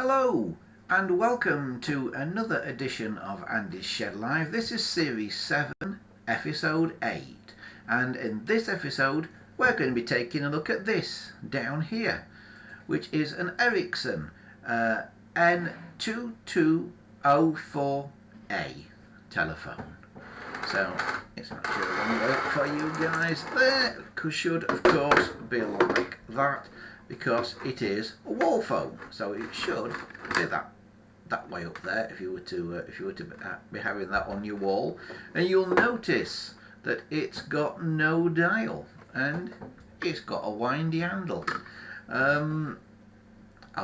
Hello and welcome to another edition of Andy's Shed Live. This is Series 7, Episode 8, and in this episode we're going to be taking a look at this down here, which is an Ericsson N2204A telephone. So it's actually a long way for you guys. There should of course be like that, because it is a wall phone, so it should be that way up there if you were to be having that on your wall. And you'll notice that it's got no dial and it's got a windy handle. I'll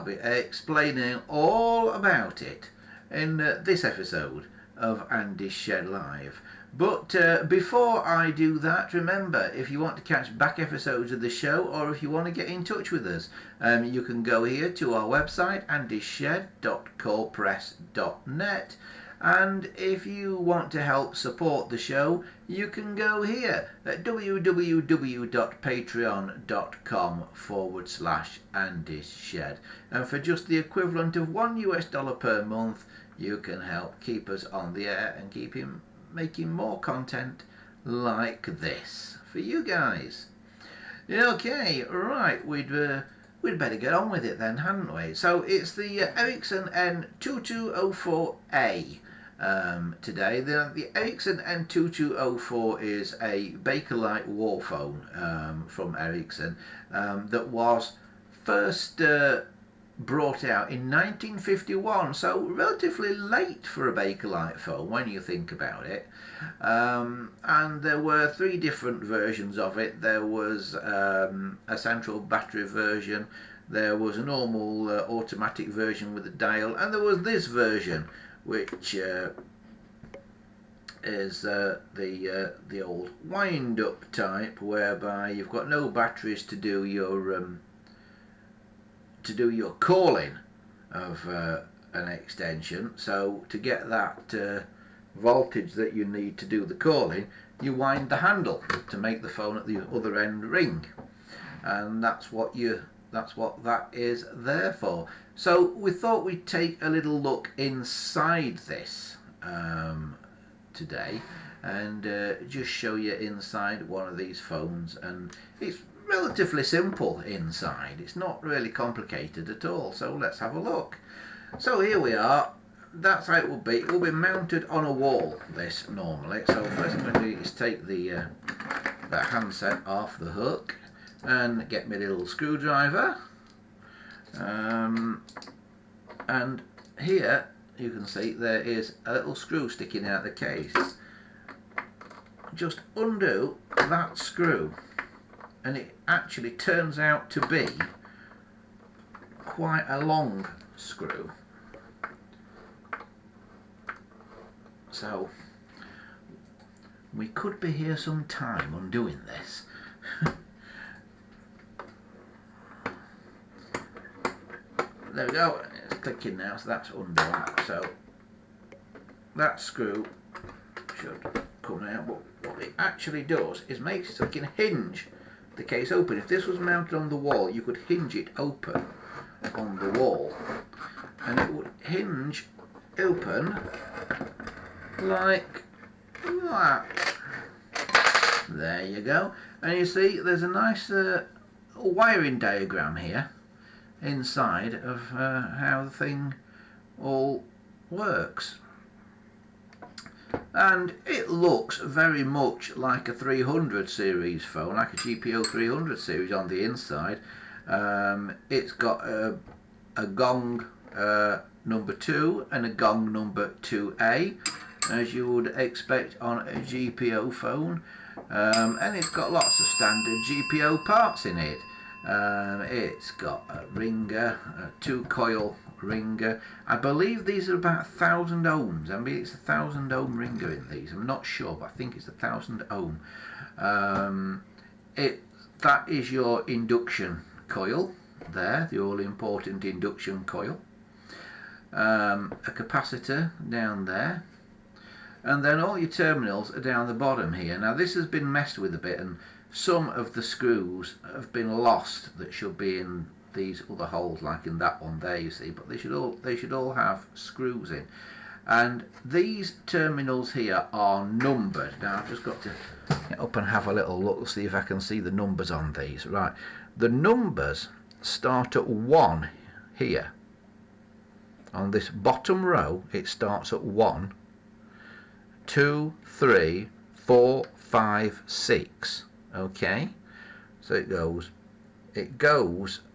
be explaining all about it in this episode of Andy's Shed Live. But before I do that, remember, if you want to catch back episodes of the show, or if you want to get in touch with us, you can go here to our website, andyshed.corepress.net, and if you want to help support the show, you can go here at www.patreon.com/AndysShed, and for just the equivalent of $1 per month, you can help keep us on the air and keep making more content like this for you guys. Okay, right, we'd better get on with it then, hadn't we? So it's the Ericsson N2204A today. The Ericsson N2204 is a Bakelite wall phone from Ericsson that was first brought out in 1951, so relatively late for a Bakelite phone when you think about it. And there were three different versions of it. There was a central battery version, there was a normal automatic version with a dial, and there was this version, which is the old wind-up type, whereby you've got no batteries to do your calling of an extension. So to get that voltage that you need to do the calling, you wind the handle to make the phone at the other end ring, and that's what that is there for. So we thought we'd take a little look inside this today and just show you inside one of these phones, and it's relatively simple inside. It's not really complicated at all, so let's have a look. So here we are. That's how it will be. It will be mounted on a wall, this, normally. So first I'm going to do is take the handset off the hook and get my little screwdriver, and here you can see there is a little screw sticking out the case. Just undo that screw, and it actually turns out to be quite a long screw. So we could be here some time undoing this. There we go, it's clicking now, so that's under that. So that screw should come out, but what it actually does is makes it so it can hinge the case open. If this was mounted on the wall, you could hinge it open on the wall, and it would hinge open like that. There you go. And you see there's a nice wiring diagram here inside of how the thing all works. And it looks very much like a 300 series phone, like a GPO 300 series on the inside. It's got a gong number 2 and a gong number 2A, as you would expect on a GPO phone, and it's got lots of standard GPO parts in it. It's got a ringer, a 2-coil ringer. I believe these are about 1,000 ohms. I mean, it's a 1,000 ohm ringer in these. I'm not sure, but I think it's 1,000 ohm. That is your induction coil there, the all important induction coil. A capacitor down there, and then all your terminals are down the bottom here. Now this has been messed with a bit, and some of the screws have been lost that should be in these other holes like in that one there, you see, but they should all have screws in. And these terminals here are numbered. Now I've just got to get up and have a little look, see if I can see the numbers on these. Right, the numbers start at 1 here. On this bottom row it starts at 1, 2, 3, 4, 5, 6. Okay, so it goes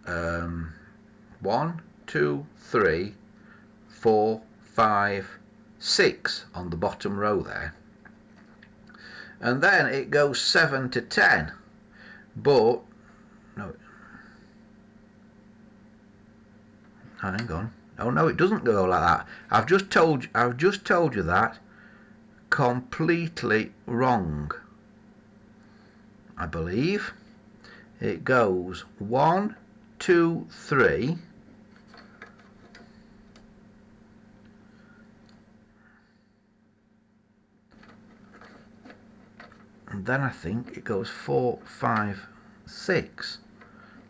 1, 2, 3, 4, 5, 6 on the bottom row there, and then it goes 7 to 10, but no, hang on, oh no, it doesn't go like that. I've just told you that completely wrong. I believe it goes 1, 2, 3, and then I think it goes 4, 5, 6.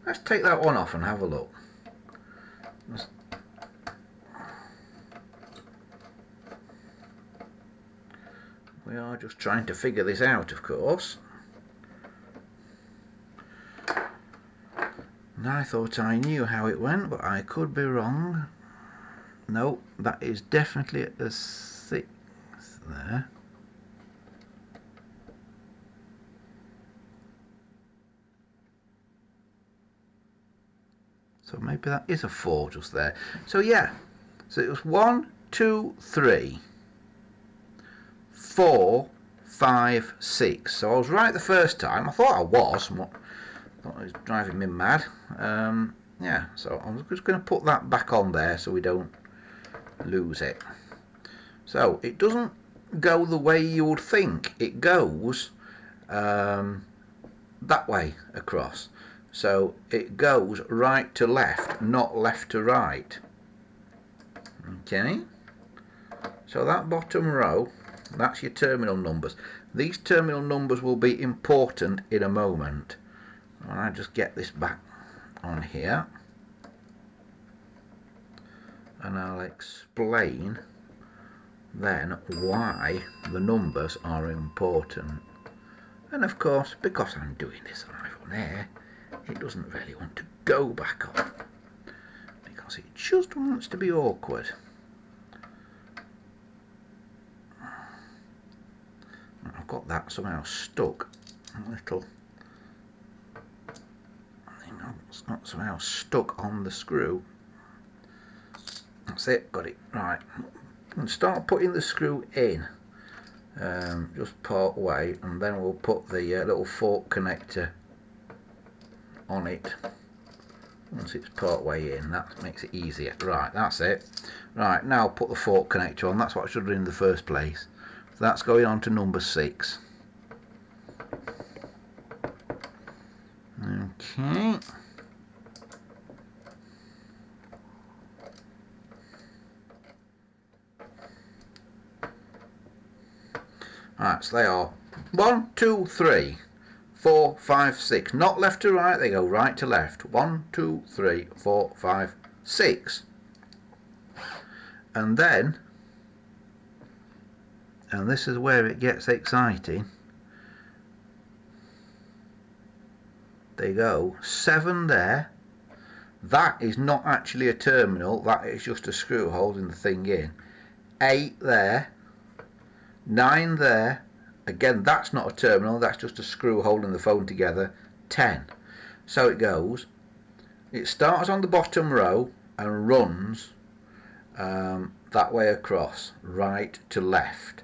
Let's take that one off and have a look. We are just trying to figure this out, of course. And I thought I knew how it went, but I could be wrong. No, that is definitely at the 6th there. So maybe that is a 4 just there. So yeah, so it was 1, 2, 3, 4, 5, 6. So I was right the first time. I thought I was. I thought it was driving me mad. Yeah, so I'm just going to put that back on there so we don't lose it. So it doesn't go the way you would think. It goes that way across. So it goes right to left, not left to right. Okay, so that bottom row, that's your terminal numbers. These terminal numbers will be important in a moment. And I just get this back on here, and I'll explain then why the numbers are important. And of course, because I'm doing this live on air, it doesn't really want to go back on, because it just wants to be awkward. I've got that somehow stuck. A little, I think it's got somehow stuck on the screw. That's it, got it. Right, and start putting the screw in, just part way, and then we'll put the little fork connector on it once it's part way in. That makes it easier. Right, that's it. Right, now put the fork connector on. That's what I should have done in the first place. So that's going on to number 6. Okay. Right, so they are 1, 2, 3, 4, 5, 6. Not left to right, they go right to left. 1, 2, 3, 4, 5, 6. And then, and this is where it gets exciting, they go 7 there. That is not actually a terminal, that is just a screw holding the thing in. 8 there. 9 there. Again, that's not a terminal, that's just a screw holding the phone together. 10. So it goes, it starts on the bottom row and runs that way across, right to left.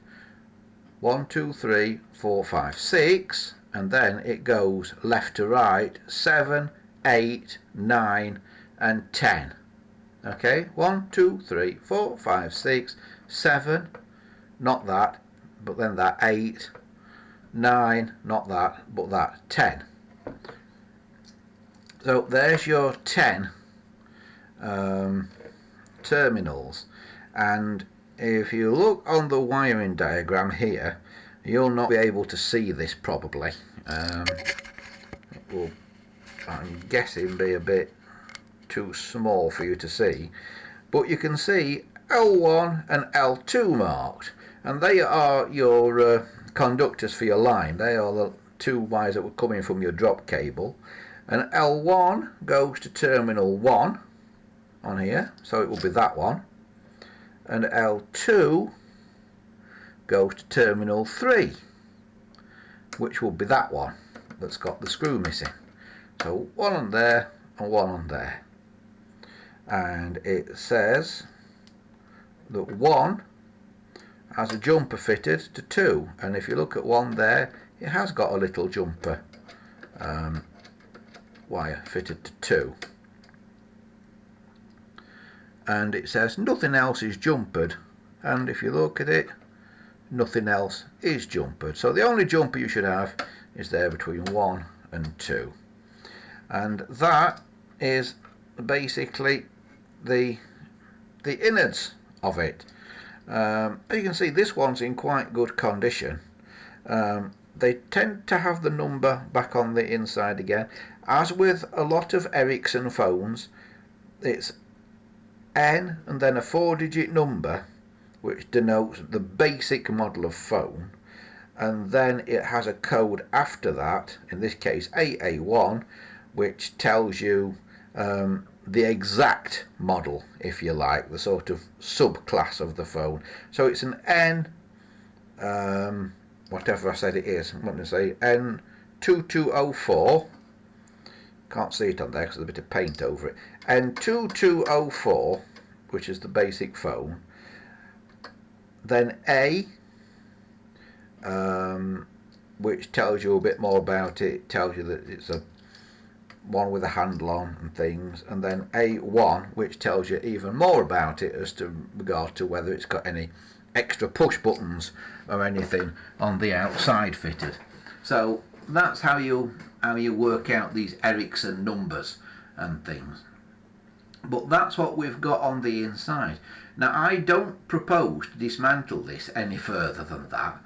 1, 2, 3, 4, 5, 6, and then it goes left to right, 7, 8, 9, and 10. Okay, 1, 2, 3, 4, 5, 6, 7, not that, but then that, 8, 9, not that, but that, 10. So there's your 10 terminals, and if you look on the wiring diagram here, you'll not be able to see this probably. It will, I'm guessing, be a bit too small for you to see, but you can see L1 and L2 marked, and they are your conductors for your line. They are the two wires that were coming from your drop cable, and L1 goes to terminal 1 on here, so it will be that one, and L2 goes to terminal 3, which will be that one that's got the screw missing. So one on there and one on there, and it says that one has a jumper fitted to 2, and if you look at one there, it has got a little jumper wire fitted to 2, and it says nothing else is jumpered, and if you look at it, nothing else is jumpered. So the only jumper you should have is there between 1 and 2, and that is basically the innards of it. As you can see, this one's in quite good condition. They tend to have the number back on the inside again. As with a lot of Ericsson phones, it's N and then a 4-digit number which denotes the basic model of phone, and then it has a code after that, in this case AA1, which tells you the exact model, if you like, the sort of subclass of the phone. So it's an N, whatever I said it is, I'm going to say N2204, can't see it on there because there's a bit of paint over it, N2204, which is the basic phone, then A, which tells you a bit more about it, tells you that it's a one with a handle on and things, and then A1, which tells you even more about it as to regard to whether it's got any extra push buttons or anything on the outside fitted. So that's how you work out these Ericsson numbers and things. But that's what we've got on the inside. Now I don't propose to dismantle this any further than that.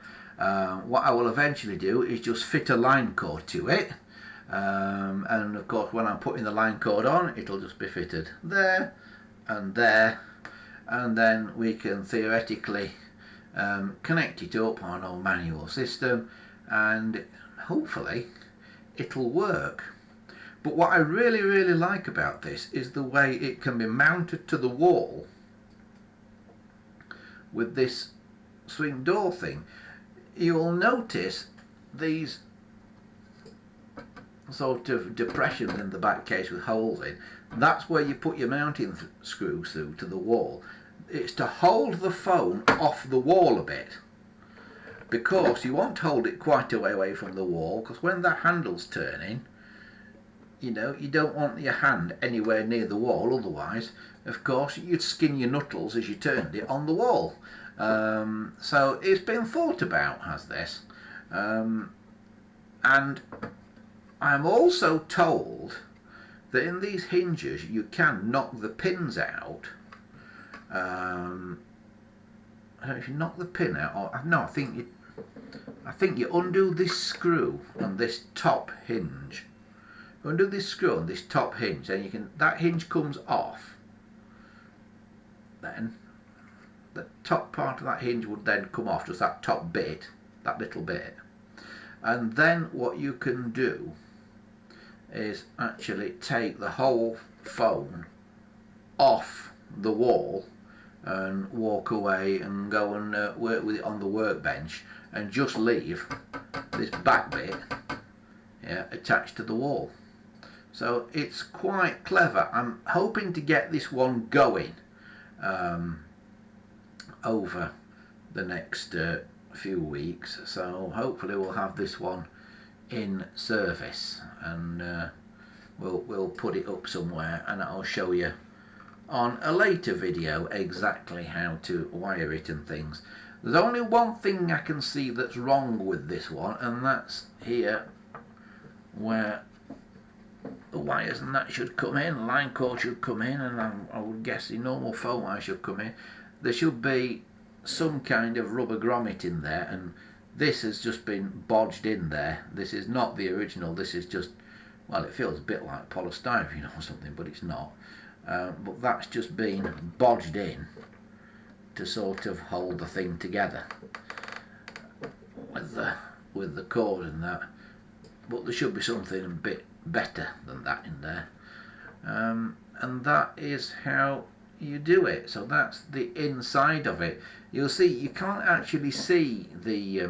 What I will eventually do is just fit a line cord to it. And of course when I'm putting the line cord on, it'll just be fitted there, and then we can theoretically connect it up on our manual system, and hopefully it'll work. But what I really like about this is the way it can be mounted to the wall with this swing door thing. You'll notice these sort of depressions in the back case with holes in. That's where you put your mounting screws through to the wall. It's to hold the phone off the wall a bit, because you want to hold it quite a way away from the wall, because when that handle's turning, you know, you don't want your hand anywhere near the wall, otherwise of course you'd skin your knuckles as you turned it on the wall. So it's been thought about, has this, and I'm also told that in these hinges you can knock the pins out. I don't know if you knock the pin out, or no, I think you undo this screw on this top hinge. You undo this screw on this top hinge, then you can, that hinge comes off. Then the top part of that hinge would then come off, just that top bit, that little bit. And then what you can do is actually take the whole phone off the wall and walk away and go and work with it on the workbench, and just leave this back bit, yeah, attached to the wall. So it's quite clever. I'm hoping to get this one going over the next few weeks, so hopefully we'll have this one in service, and we'll put it up somewhere, and I'll show you on a later video exactly how to wire it and things. There's only one thing I can see that's wrong with this one, and that's here where the wires and that should come in, line cord should come in, and I would guess the normal phone wire should come in. There should be some kind of rubber grommet in there, and this has just been bodged in there. This is not the original, this is just well, it feels a bit like polystyrene or something, but it's not. But that's just been bodged in to sort of hold the thing together with the cord and that. But there should be something a bit better than that in there, and that is how you do it. So that's the inside of it. You'll see you can't actually see the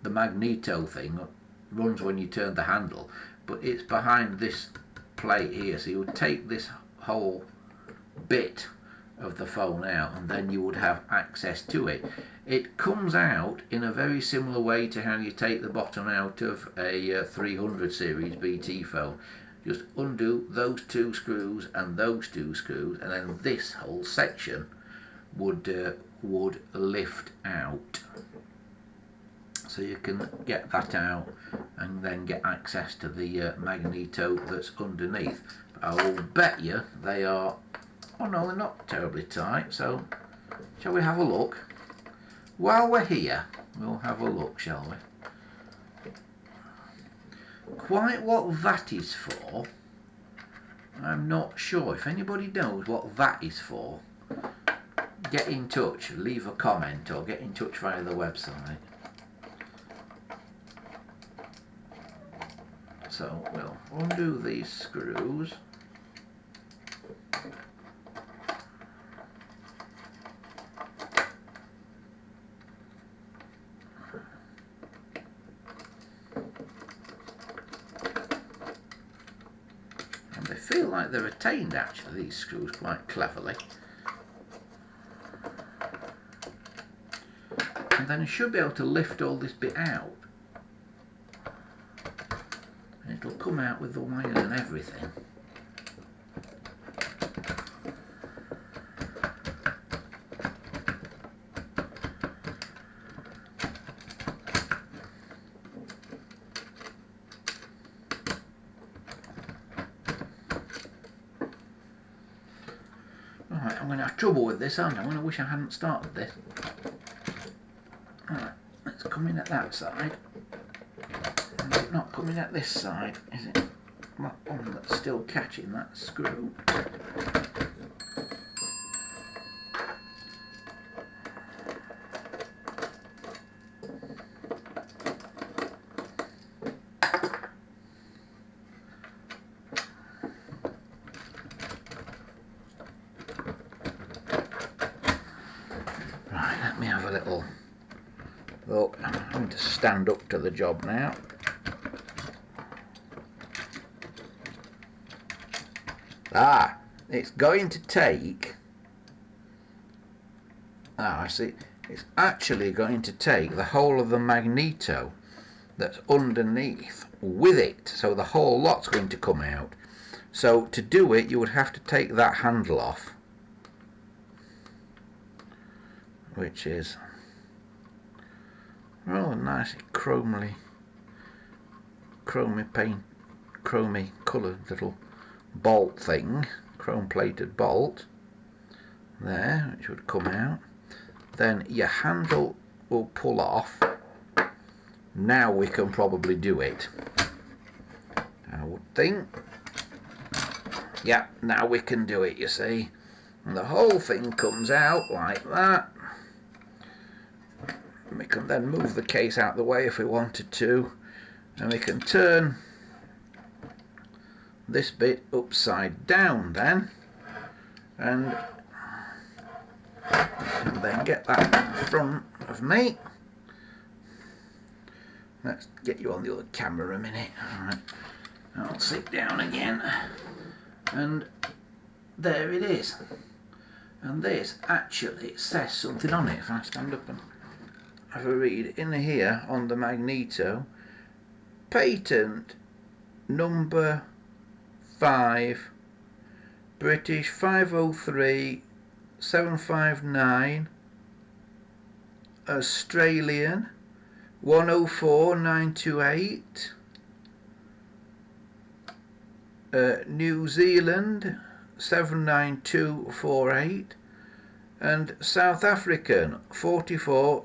magneto thing. It runs when you turn the handle, but it's behind this plate here. So you would take this whole bit of the phone out, and then you would have access to it. It comes out in a very similar way to how you take the bottom out of a 300 series BT phone. Just undo those two screws and those two screws, and then this whole section would lift out. So you can get that out and then get access to the magneto that's underneath. But I will bet you they are, oh no, they're not terribly tight. So shall we have a look? While we're here, we'll have a look, shall we? Quite what that is for, I'm not sure. If anybody knows what that is for, get in touch, leave a comment, or get in touch via the website. So we'll undo these screws. And they feel like they're retained, actually, these screws, quite cleverly. And then you should be able to lift all this bit out. And it'll come out with the wire and everything. Alright, I'm going to have trouble with this, aren't I? I'm going to wish I hadn't started this. Alright, let's come in at that side. Is it not coming at this side? Is it that one that's still catching that screw? Right, let me have a little look. I'm going to stand up to the job now. Ah, it's going to take, I see, it's actually going to take the whole of the magneto that's underneath with it, so the whole lot's going to come out. So to do it, you would have to take that handle off, which is rather nice, chromy coloured little bolt thing, chrome plated bolt there, which would come out. Then your handle will pull off. Now we can probably do it, I would think. Yeah, now we can do it, you see. And the whole thing comes out like that. And we can then move the case out of the way if we wanted to, and we can turn this bit upside down then, and then get that in front of me. Let's get you on the other camera a minute. Alright, I'll sit down again, and there it is. And this actually says something on it. If I stand up and have a read in here on the magneto, patent number 5, British 503 759, Australian 104928, New Zealand 79248, and South African 44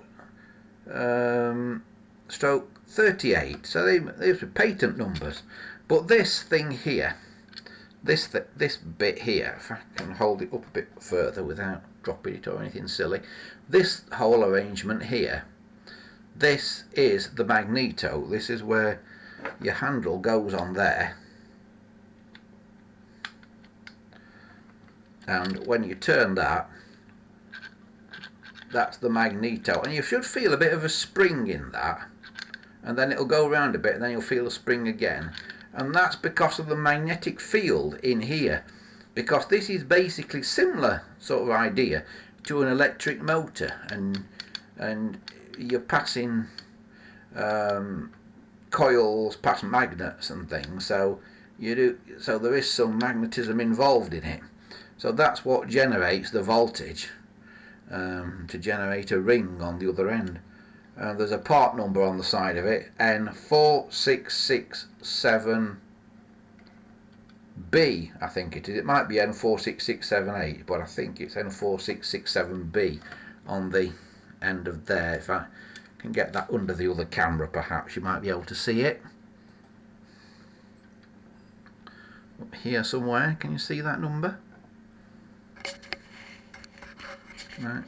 stroke 38. So these are patent numbers. But this thing here, this bit here, if I can hold it up a bit further without dropping it or anything silly, this whole arrangement here, this is the magneto. This is where your handle goes on there, and when you turn that, that's the magneto, and you should feel a bit of a spring in that, and then it'll go around a bit and then you'll feel a spring again, and that's because of the magnetic field in here, because this is basically similar sort of idea to an electric motor, and you're passing coils past magnets and things, so there is some magnetism involved in it. So that's what generates the voltage to generate a ring on the other end. There's a part number on the side of it, N4667B, I think it is. It might be N46678, but I think it's N4667B on the end of there. If I can get that under the other camera, perhaps you might be able to see it. Up here somewhere, can you see that number? Right.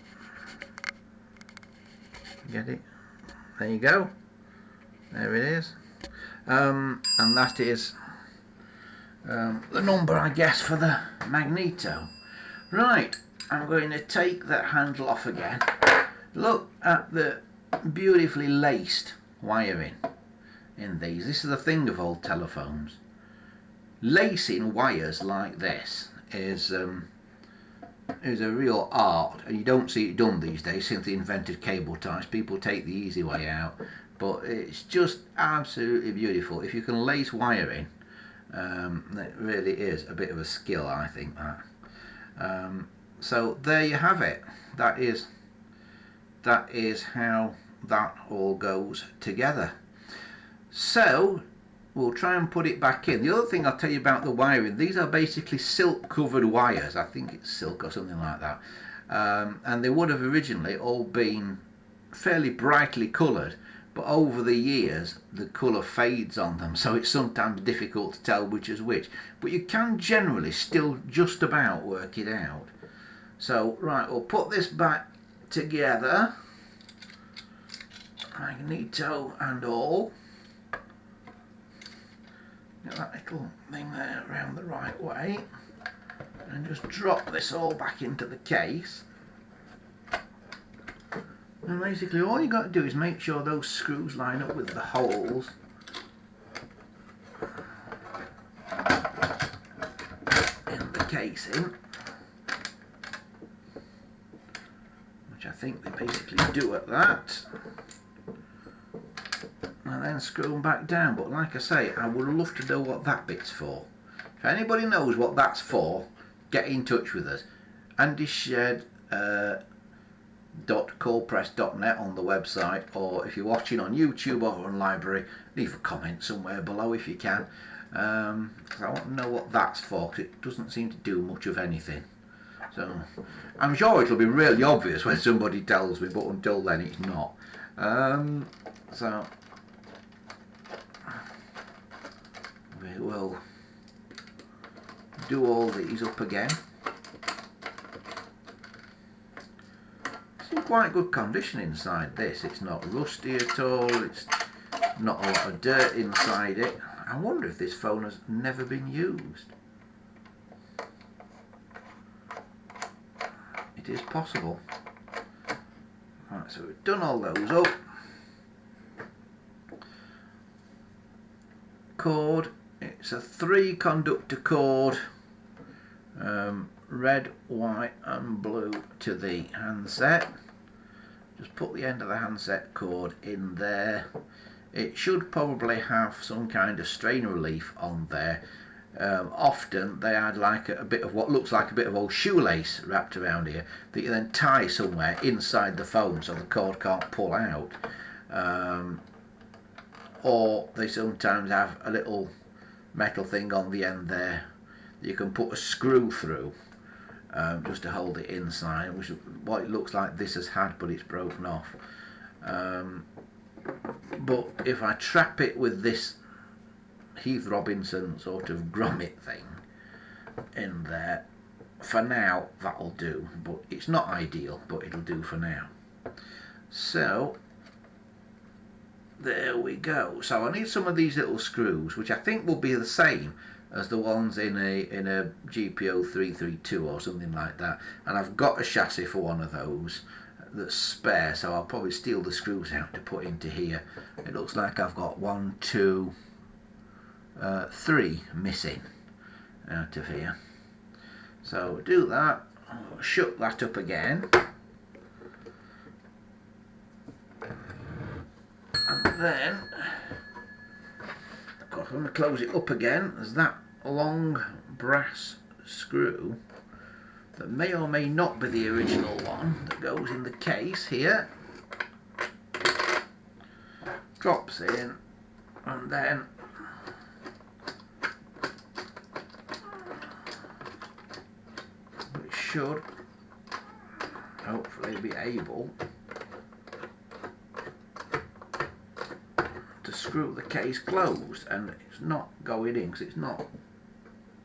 Get it? There you go. There it is. And that is the number, I guess, for the magneto. Right, I'm going to take that handle off again. Look at the beautifully laced wiring in these. This is the thing of old telephones. Lacing wires like this is a real art, and you don't see it done these days since they invented cable ties. People take the easy way out, but it's just absolutely beautiful. If you can lace wiring, it really is a bit of a skill, I think, that. So there you have it. That is how that all goes together. So we'll try and put it back in. The other thing I'll tell you about the wiring, these are basically silk covered wires. I think it's silk or something like that. And they would have originally all been fairly brightly coloured, but over the years the colour fades on them, so it's sometimes difficult to tell which is which. But you can generally still just about work it out. So right, we'll put this back together, magneto and all. Get that little thing there around the right way, and just drop this all back into the case. And basically all you got to do is make sure those screws line up with the holes in the casing, which I think they basically do at that, and then screw them back down. But like I say, I would love to know what that bit's for. If anybody knows what that's for, get in touch with us. andyshed.coldpress.net on the website, or if you're watching on YouTube or on Library, leave a comment somewhere below if you can, because I want to know what that's for, because it doesn't seem to do much of anything. So I'm sure it'll be really obvious when somebody tells me, but until then it's not. So we will do all these up again. It's in quite good condition inside this. It's not rusty at all. It's not a lot of dirt inside it. I wonder if this phone has never been used. It is possible. Right, so we've done all those up. Cord, it's a 3 conductor cord, red, white and blue to the handset. Just put the end of the handset cord in there. It should probably have some kind of strain relief on there. Often they add like a bit of what looks like a bit of old shoelace wrapped around here that you then tie somewhere inside the phone so the cord can't pull out. Or they sometimes have a little metal thing on the end there that you can put a screw through, just to hold it inside, which is what it looks like this has had, but it's broken off. but if I trap it with this Heath Robinson sort of grommet thing in there, for now that'll do, but it's not ideal, but it'll do for now. So there we go. So I need some of these little screws, which I think will be the same as the ones in a GPO 332 or something like that, and I've got a chassis for one of those that's spare, so I'll probably steal the screws out to put into here. It looks like I've got 1, 2, 3 missing out of here. So do that, I'll shut that up again, and then of course I'm going to close it up again. There's that long brass screw that may or may not be the original one that goes in the case here, drops in, and then we should hopefully be able to screw the case closed, and it's not going in because it's not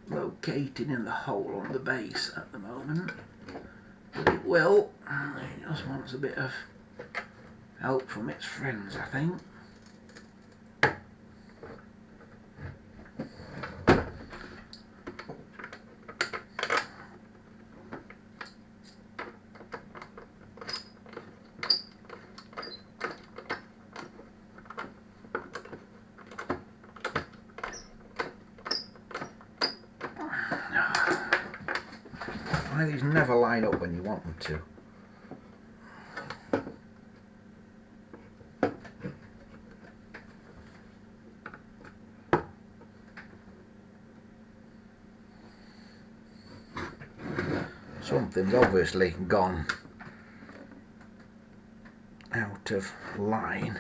located in the hole on the base at the moment, but it will. It just wants a bit of help from its friends, I think. These never line up when you want them to. Something's obviously gone out of line,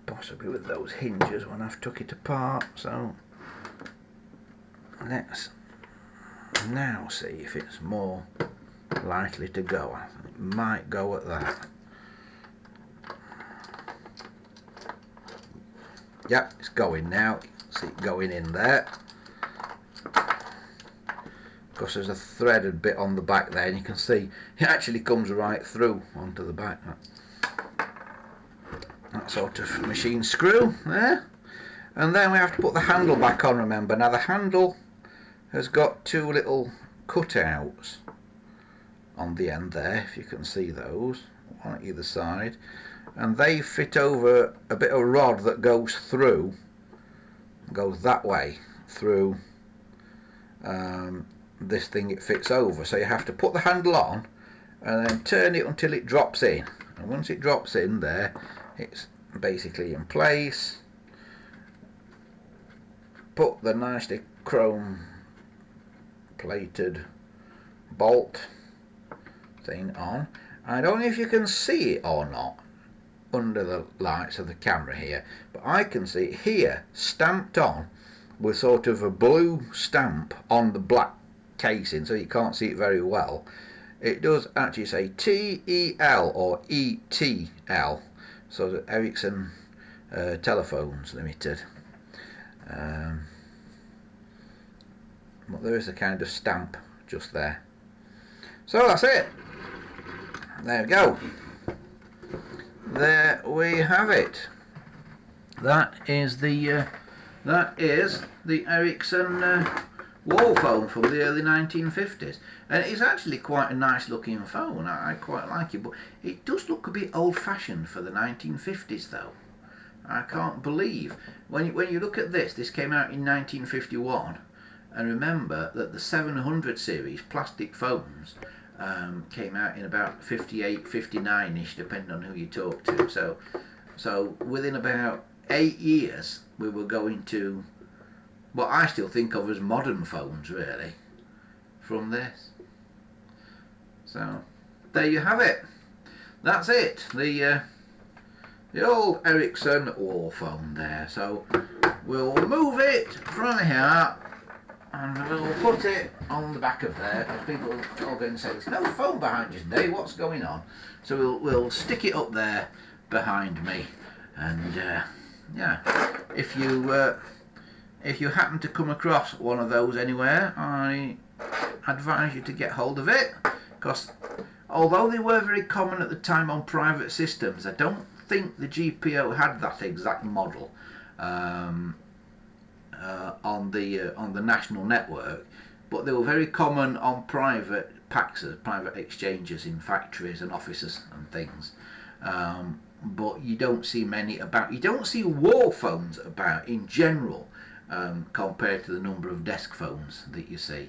possibly with those hinges when I've took it apart, so let's now see if it's more likely to go. I think it might go at that. Yep, it's going now. You can see it going in there. Because there's a threaded bit on the back there, and you can see it actually comes right through onto the back. That sort of machine screw there. And then we have to put the handle back on, remember. Now the handle has got two little cutouts on the end there, if you can see those, one at either side, and they fit over a bit of rod that goes through, goes that way through this thing it fits over. So you have to put the handle on and then turn it until it drops in, and once it drops in there, it's basically in place. Put the nicely chrome plated bolt thing on. I don't know if you can see it or not under the lights of the camera here, but I can see it here stamped on with sort of a blue stamp on the black casing, so you can't see it very well. It does actually say TEL or ETL, so the Ericsson Telephones Limited. But there is a kind of stamp just there. So that's it. There we go. There we have it. That is the Ericsson wall phone from the early 1950s, and it's actually quite a nice looking phone. I quite like it, but it does look a bit old-fashioned for the 1950s though. I can't believe when you look at this came out in 1951, and remember that the 700 series plastic phones came out in about 58, 59ish, depending on who you talk to. So within about 8 years we were going to what I still think of as modern phones, really, from this. So there you have it. That's it. The old Ericsson wall phone there. So we'll move it from here and we'll put it on the back of there, because people are all going to say, there's no phone behind you today, what's going on? So we'll stick it up there behind me, and yeah, if you happen to come across one of those anywhere, I advise you to get hold of it, because although they were very common at the time on private systems, I don't think the GPO had that exact model on the national network, but they were very common on private PAXs, private exchanges in factories and offices and things. But you don't see many about. You don't see wall phones about in general, compared to the number of desk phones that you see.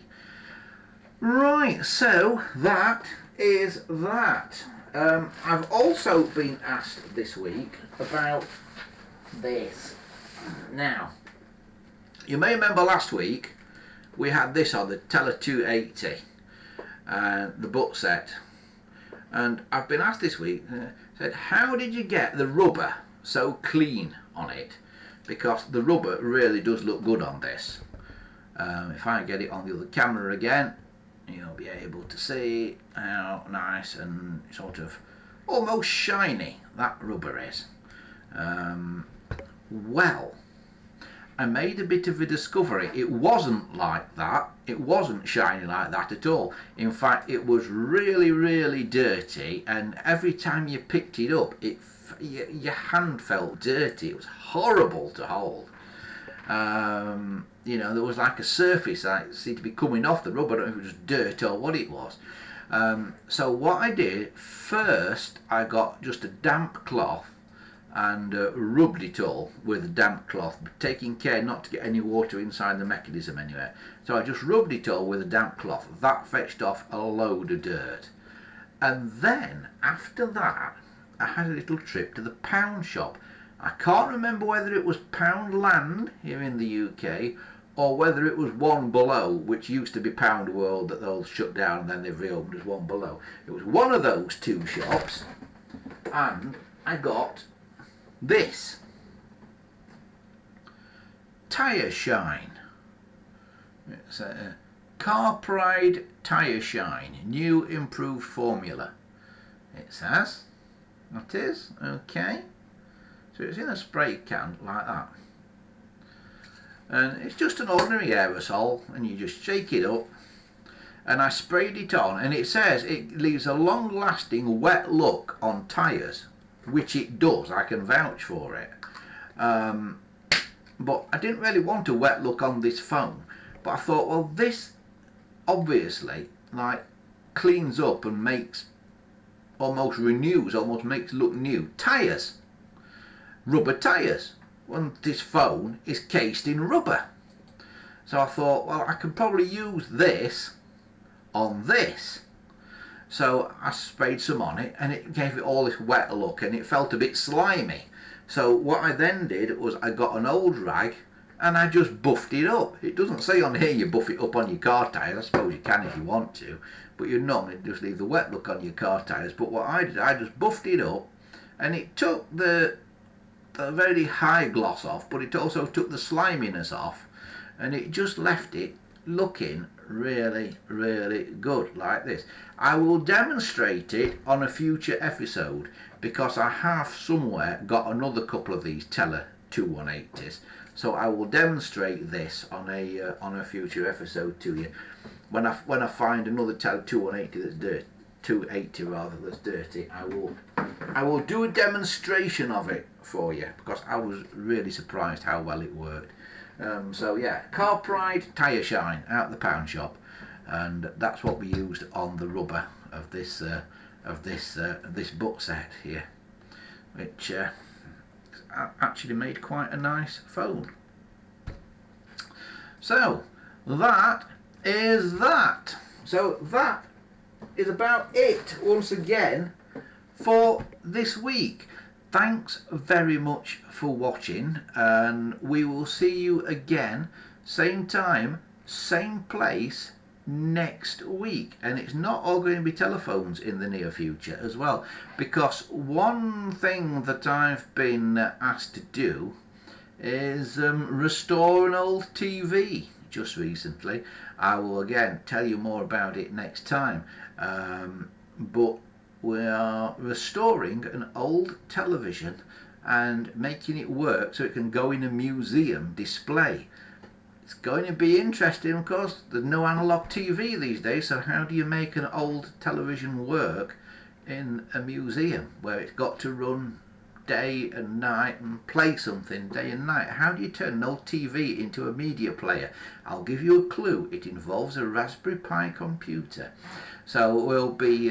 Right, so that is that. I've also been asked this week about this. Now, you may remember last week we had this on the Tele 280, the book set, and I've been asked this week, said, how did you get the rubber so clean on it? Because the rubber really does look good on this. If I get it on the other camera again, you'll be able to see how nice and sort of almost shiny that rubber is. Well, I made a bit of a discovery. It wasn't like that. It wasn't shiny like that at all. In fact, it was really, really dirty, and every time you picked it up, your hand felt dirty. It was horrible to hold. You know, there was like a surface that seemed to be coming off the rubber. I don't know if it was dirt or what it was. So what I did, first I got just a damp cloth and rubbed it all with a damp cloth, taking care not to get any water inside the mechanism anywhere. So I just rubbed it all with a damp cloth. That fetched off a load of dirt. And then, after that, I had a little trip to the pound shop. I can't remember whether it was Poundland here in the UK or whether it was One Below, which used to be Pound World, that they'll shut down and then they've reopened as One Below. It was one of those two shops, and I got this Tyre Shine. It's a Car Pride Tyre Shine, new improved formula. It says, that is, okay. So it's in a spray can like that. And it's just an ordinary aerosol, and you just shake it up. And I sprayed it on, and it says it leaves a long-lasting wet look on tyres, which it does. I can vouch for it. But I didn't really want a wet look on this phone. But I thought, well, this obviously like cleans up and makes, almost renews, almost makes look new. Tyres, rubber tyres. Well, this phone is cased in rubber. So I thought, well, I could probably use this on this. So I sprayed some on it, and it gave it all this wet look, and it felt a bit slimy. So what I then did was I got an old rag and I just buffed it up. It doesn't say on here you buff it up on your car tyres. I suppose you can if you want to, but you normally just leave the wet look on your car tyres. But what I did, I just buffed it up, and it took the very high gloss off, but it also took the sliminess off, and it just left it looking really, really good like this. I will demonstrate it on a future episode, because I have somewhere got another couple of these Tele 2180s, so I will demonstrate this on a future episode to you when I find another Tele 2180 that's dirty, 280 rather, that's dirty. I will do a demonstration of it for you, because I was really surprised how well it worked. So yeah, Car Pride Tyre Shine out the pound shop, and that's what we used on the rubber of this book set here, which actually made quite a nice phone. So that is that. So that is about it once again for this week. Thanks very much for watching, and we will see you again same time, same place next week. And it's not all going to be telephones in the near future as well, because one thing that I've been asked to do is restore an old TV. just recently. I will again tell you more about it next time. But we are restoring an old television and making it work so it can go in a museum display. It's going to be interesting, of course. There's no analog TV these days, so how do you make an old television work in a museum where it's got to run day and night and play something day and night? How do you turn an old TV into a media player? I'll give you a clue. It involves a Raspberry Pi computer. So we'll be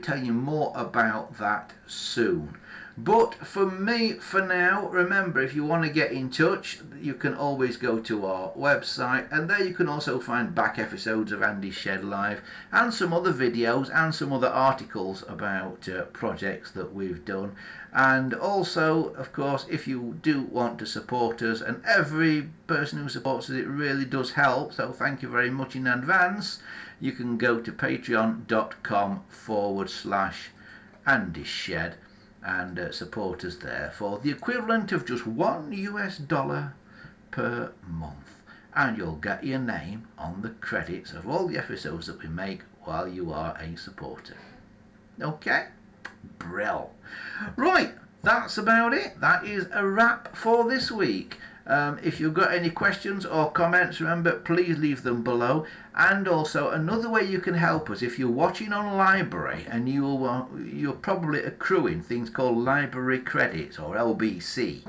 telling you more about that soon. But for me, for now, remember, if you want to get in touch, you can always go to our website, and there you can also find back episodes of Andy's Shed Live and some other videos and some other articles about projects that we've done. And also, of course, if you do want to support us, and every person who supports us, it really does help, so thank you very much in advance, you can go to patreon.com/Andy's Shed and support us there for the equivalent of just $1 per month, and you'll get your name on the credits of all the episodes that we make while you are a supporter. Okay? Brill. Right, that's about it. That is a wrap for this week. If you've got any questions or comments, remember, please leave them below. And also, another way you can help us, if you're watching on Library and you're probably accruing things called library credits or LBC,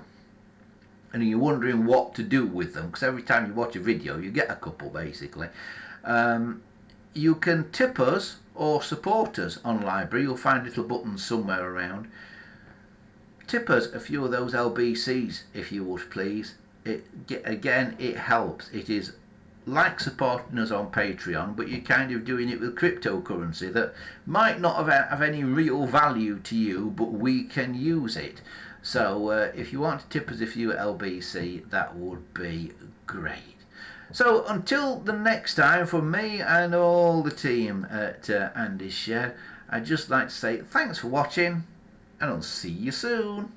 and you're wondering what to do with them, because every time you watch a video you get a couple basically, you can tip us or support us on Library. You'll find little buttons somewhere around. Tip us a few of those LBCs if you would please. Again, it helps. It is like supporting us on Patreon, but you're kind of doing it with cryptocurrency that might not have any real value to you, but we can use it. So if you want to tip us a few LBC, that would be great. So until the next time, from me and all the team at Andy's Shed, I'd just like to say thanks for watching, and I'll see you soon.